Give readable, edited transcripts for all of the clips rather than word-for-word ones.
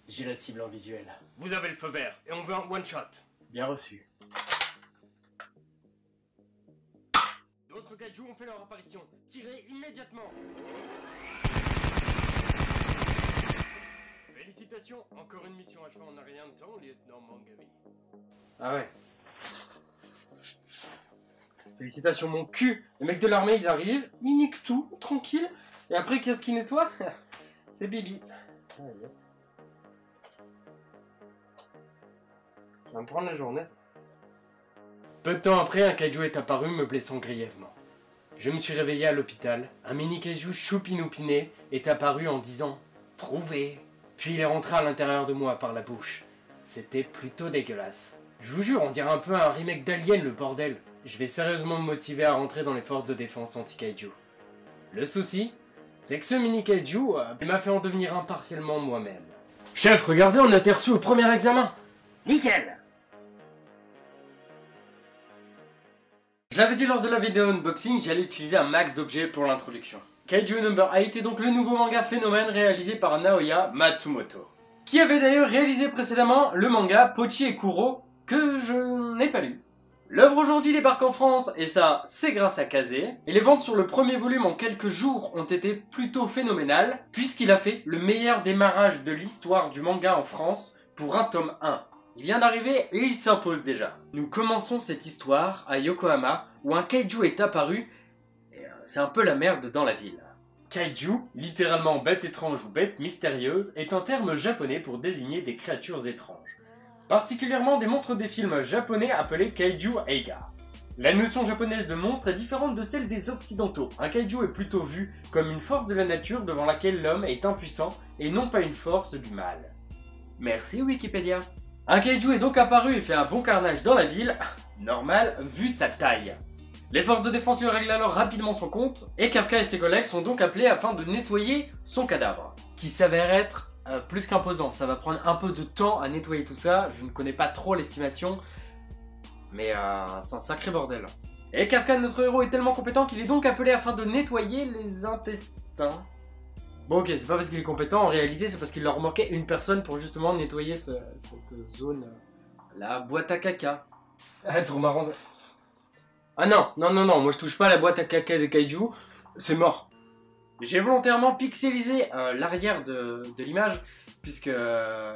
J'ai la cible en visuel. Vous avez le feu vert et on veut un one shot. Bien reçu. D'autres kaiju ont fait leur apparition. Tirez immédiatement. Félicitations, encore une mission achevée en un rien de temps, lieutenant Mangavi. Ah ouais. Félicitations mon cul. Les mecs de l'armée ils arrivent, ils niquent tout, tranquille. Et après qu'est-ce qu'ils nettoient? C'est Bibi. Ah yes. Je vais me prendre la journée. Peu de temps après, un kaiju est apparu me blessant grièvement. Je me suis réveillé à l'hôpital. Un mini kaiju choupinoupiné est apparu en disant « Trouvé ». Puis il est rentré à l'intérieur de moi par la bouche. C'était plutôt dégueulasse. Je vous jure, on dirait un peu un remake d'Alien, le bordel. Je vais sérieusement me motiver à rentrer dans les forces de défense anti-kaiju. Le souci, c'est que ce mini kaiju m'a fait en devenir un partiellement moi-même. Chef, regardez, on a été reçu au premier examen. Nickel. Je l'avais dit lors de la vidéo unboxing, j'allais utiliser un max d'objets pour l'introduction. Kaiju Number 8 est donc le nouveau manga phénomène réalisé par Naoya Matsumoto, qui avait d'ailleurs réalisé précédemment le manga Pochi et Kuro, que je n'ai pas lu. L'œuvre aujourd'hui débarque en France, et ça, c'est grâce à Kazé, et les ventes sur le premier volume en quelques jours ont été plutôt phénoménales, puisqu'il a fait le meilleur démarrage de l'histoire du manga en France pour un tome 1. Il vient d'arriver et il s'impose déjà. Nous commençons cette histoire à Yokohama, où un kaiju est apparu, et c'est un peu la merde dans la ville. Kaiju, littéralement bête étrange ou bête mystérieuse, est un terme japonais pour désigner des créatures étranges. Particulièrement des monstres des films japonais appelés Kaiju Eiga. La notion japonaise de monstre est différente de celle des occidentaux. Un kaiju est plutôt vu comme une force de la nature devant laquelle l'homme est impuissant et non pas une force du mal. Merci Wikipédia. Un kaiju est donc apparu et fait un bon carnage dans la ville, normal vu sa taille. Les forces de défense lui règlent alors rapidement son compte, et Kafka et ses collègues sont donc appelés afin de nettoyer son cadavre, qui s'avère être plus qu'imposant. Ça va prendre un peu de temps à nettoyer tout ça, je ne connais pas trop l'estimation, mais c'est un sacré bordel. Et Kafka, notre héros, est tellement compétent qu'il est donc appelé afin de nettoyer les intestins. Bon ok, c'est pas parce qu'il est compétent, en réalité c'est parce qu'il leur manquait une personne pour justement nettoyer cette zone, la boîte à caca. Ah, trop marrant. Ah non, moi je touche pas à la boîte à caca des kaiju, c'est mort. J'ai volontairement pixelisé l'arrière de l'image, puisque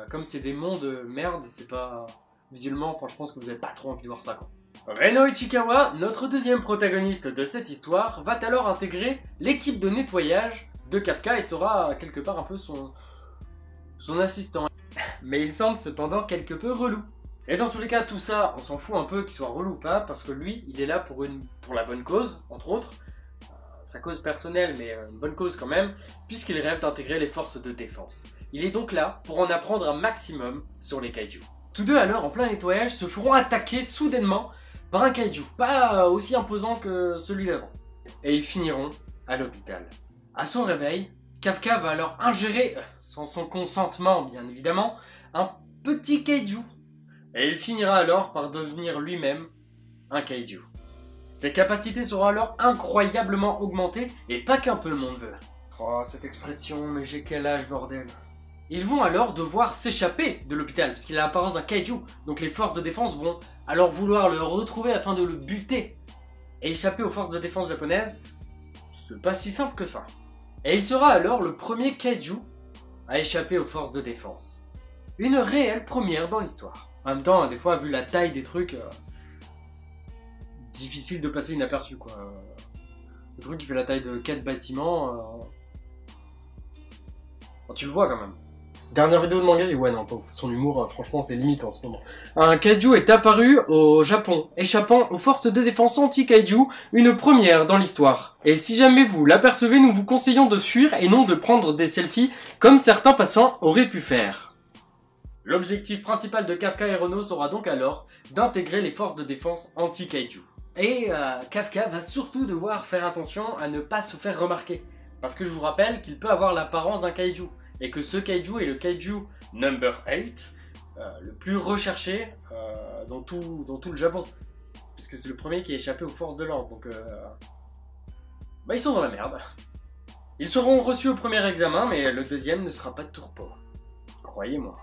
comme c'est des monts de merde, c'est pas visuellement, enfin je pense que vous avez pas trop envie de voir ça quoi. Reno Ichikawa, notre deuxième protagoniste de cette histoire, va alors intégrer l'équipe de nettoyage de Kafka et sera quelque part un peu son assistant. Mais il semble cependant quelque peu relou. Et dans tous les cas, tout ça, on s'en fout un peu qu'il soit relou ou pas, parce que lui, il est là pour la bonne cause, entre autres. Sa cause personnelle, mais une bonne cause quand même, puisqu'il rêve d'intégrer les forces de défense. Il est donc là pour en apprendre un maximum sur les kaiju. Tous deux alors, en plein nettoyage, se feront attaquer soudainement par un kaiju, pas aussi imposant que celui d'avant. Et ils finiront à l'hôpital. À son réveil, Kafka va alors ingérer, sans son consentement bien évidemment, un petit kaiju. Et il finira alors par devenir lui-même un kaiju. Ses capacités seront alors incroyablement augmentées, et pas qu'un peu le monde veut. Oh, cette expression, mais j'ai quel âge, bordel. Ils vont alors devoir s'échapper de l'hôpital, puisqu'il a l'apparence d'un kaiju, donc les forces de défense vont alors vouloir le retrouver afin de le buter. Et échapper aux forces de défense japonaises, c'est pas si simple que ça. Et il sera alors le premier kaiju à échapper aux forces de défense. Une réelle première dans l'histoire. En même temps, des fois, vu la taille des trucs, difficile de passer inaperçu quoi. Le truc qui fait la taille de 4 bâtiments, tu le vois quand même. Dernière vidéo de manga, ouais non, pas ouf. Son humour, franchement, c'est limite en ce moment. Un kaiju est apparu au Japon, échappant aux forces de défense anti-kaiju, une première dans l'histoire. Et si jamais vous l'apercevez, nous vous conseillons de fuir et non de prendre des selfies comme certains passants auraient pu faire. L'objectif principal de Kafka et Reno sera donc alors d'intégrer les forces de défense anti-kaiju. Et Kafka va surtout devoir faire attention à ne pas se faire remarquer. Parce que je vous rappelle qu'il peut avoir l'apparence d'un kaiju. Et que ce kaiju est le kaiju Number 8, le plus recherché dans tout le Japon. Puisque c'est le premier qui a échappé aux forces de l'ordre. Donc bah ils sont dans la merde. Ils seront reçus au premier examen, mais le deuxième ne sera pas de tourpeau. Croyez-moi.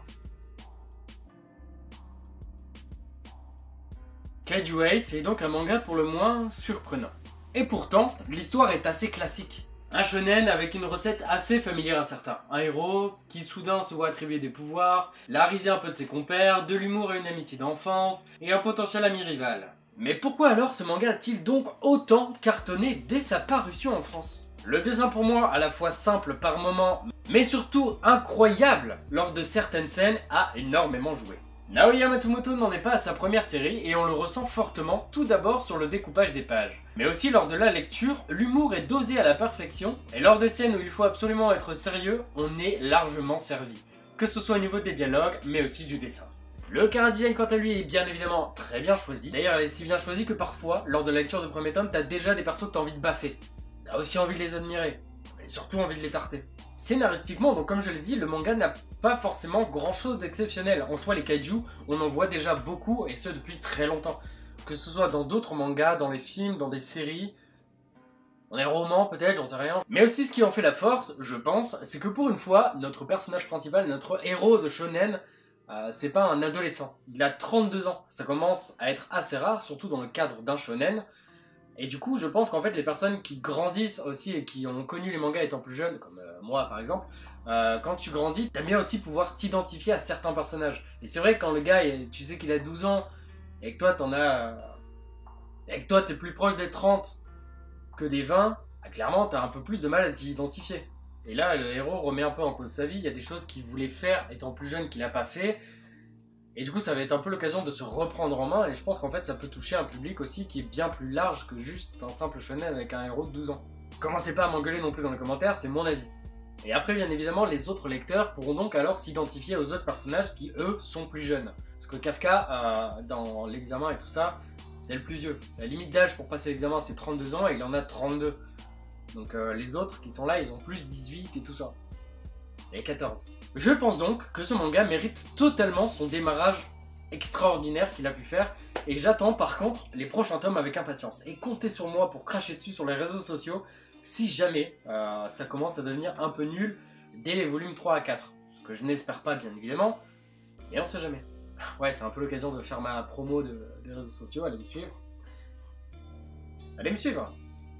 Kaiju 8 est donc un manga pour le moins surprenant. Et pourtant, l'histoire est assez classique. Un shonen avec une recette assez familière à certains. Un héros qui soudain se voit attribuer des pouvoirs, la risée un peu de ses compères, de l'humour et une amitié d'enfance, et un potentiel ami rival. Mais pourquoi alors ce manga a-t-il donc autant cartonné dès sa parution en France? Le dessin pour moi, à la fois simple par moments, mais surtout incroyable lors de certaines scènes, a énormément joué. Naoya Matsumoto n'en est pas à sa première série et on le ressent fortement tout d'abord sur le découpage des pages. Mais aussi lors de la lecture, l'humour est dosé à la perfection et lors des scènes où il faut absolument être sérieux, on est largement servi. Que ce soit au niveau des dialogues, mais aussi du dessin. Le chara-design quant à lui est bien évidemment très bien choisi. D'ailleurs elle est si bien choisie que parfois, lors de la lecture du premier tome, t'as déjà des persos que t'as envie de baffer. T'as aussi envie de les admirer, mais surtout envie de les tarter. Scénaristiquement, donc comme je l'ai dit, le manga n'a pas forcément grand chose d'exceptionnel. En soi, les kaiju, on en voit déjà beaucoup, et ce depuis très longtemps. Que ce soit dans d'autres mangas, dans les films, dans des séries, dans des romans peut-être, j'en sais rien. Mais aussi ce qui en fait la force, je pense, c'est que pour une fois, notre personnage principal, notre héros de shonen, c'est pas un adolescent. Il a 32 ans. Ça commence à être assez rare, surtout dans le cadre d'un shonen. Et du coup, je pense qu'en fait, les personnes qui grandissent aussi et qui ont connu les mangas étant plus jeunes, comme moi par exemple, quand tu grandis, t'aimes bien aussi pouvoir t'identifier à certains personnages. Et c'est vrai que quand le gars, tu sais qu'il a 12 ans, et que toi, et que toi, t'es plus proche des 30 que des 20, clairement, t'as un peu plus de mal à t'y identifier. Et là, le héros remet un peu en cause sa vie, il y a des choses qu'il voulait faire étant plus jeune qu'il n'a pas fait, et du coup, ça va être un peu l'occasion de se reprendre en main, et je pense qu'en fait, ça peut toucher un public aussi qui est bien plus large que juste un simple shonen avec un héros de 12 ans. Commencez pas à m'engueuler non plus dans les commentaires, c'est mon avis. Et après, bien évidemment, les autres lecteurs pourront donc alors s'identifier aux autres personnages qui, eux, sont plus jeunes. Parce que Kafka, dans l'examen et tout ça, c'est le plus vieux. La limite d'âge pour passer l'examen, c'est 32 ans, et il en a 32. Donc les autres qui sont là, ils ont plus 18 et tout ça. Et 14. Je pense donc que ce manga mérite totalement son démarrage extraordinaire qu'il a pu faire, et j'attends par contre les prochains tomes avec impatience. Et comptez sur moi pour cracher dessus sur les réseaux sociaux si jamais ça commence à devenir un peu nul dès les volumes 3 à 4. Ce que je n'espère pas bien évidemment, mais on sait jamais. Ouais, c'est un peu l'occasion de faire ma promo des réseaux sociaux, allez me suivre. Allez me suivre.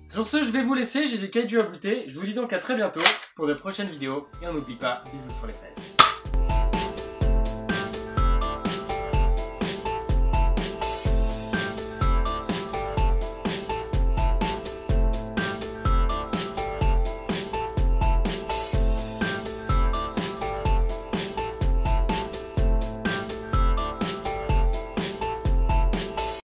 Sur ce, je vais vous laisser, j'ai du kaiju à goûter. Je vous dis donc à très bientôt pour de prochaines vidéos. Et on n'oublie pas, bisous sur les fesses.